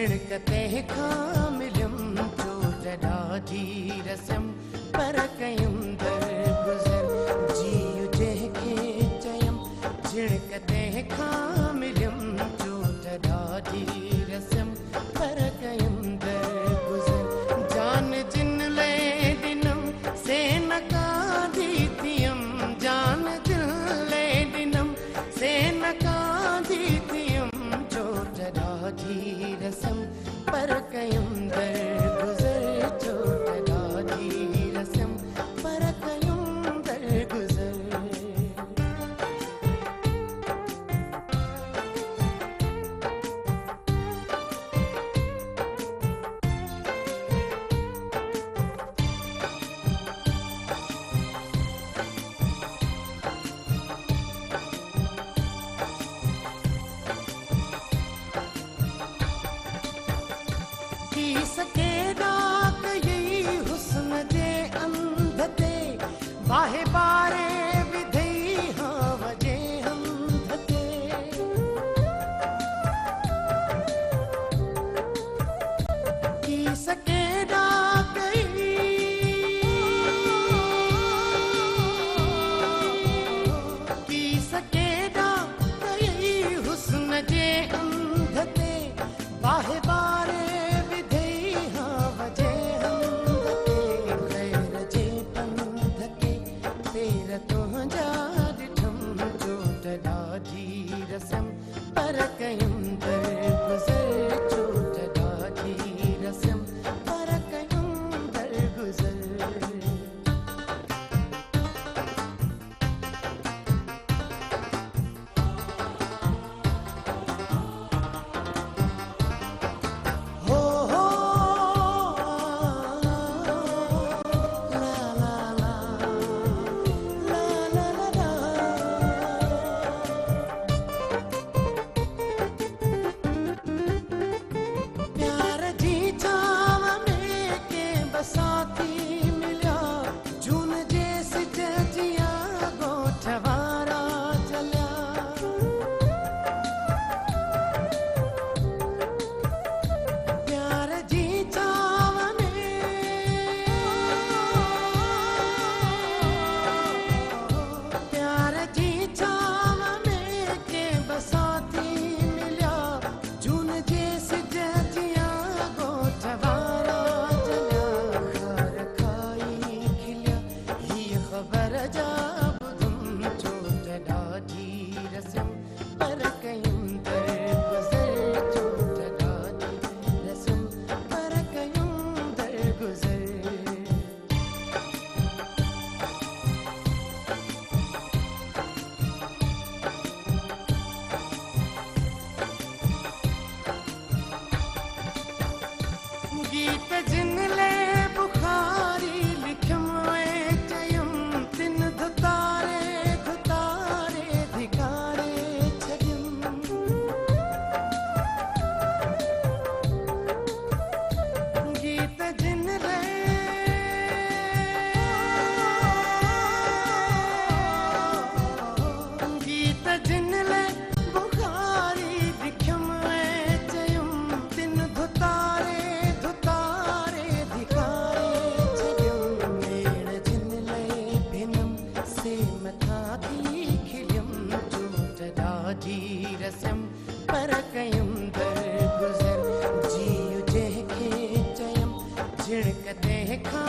झिणकते खामिलम चोटडाधीरसम परकयम दरगुजर जीयु जहके चयम झिणकते खामिलम चोटडाधीरसम परकयम दरगुजर जान जिन ले दिनम से नकादीतियम जान जिन ले दिनम से नकादीतियम चोटडाधीरसम परकयम दरगुजर चोटडाधीरसम परकयम दरगुजर की सकेगा कई हुस्न जे अंधते बाहे बारे विधई हाँ वजे अंधते की सकेगा कई की सकेगा कई हुस्न जे अंधते बाहे बारे धीरसम परकयम दरगुजर चोटडाधीरसम परकयम दरगुजर साथी मिल्या जून जैस जजिया गोठवारा चल्या प्यार जी चाव में प्यार जी चाव में के बसाती मिल्या जून जैस जजिया गोठवारा खबर जाबुदम चोटडाधीरसम परकयम दरगुजर चोटडाधीरसम परकयम दरगुजर गीत जिन ले बुखारी लिखम जिनले बुखारी दिखम चयम तिन धुतारे धुतारे धिकारे चयम मेण जिनले भिनम से मथाती खिलम चोटडाधीरसम परकयम दरगुजर जीयु जहके चयम झिणकते खा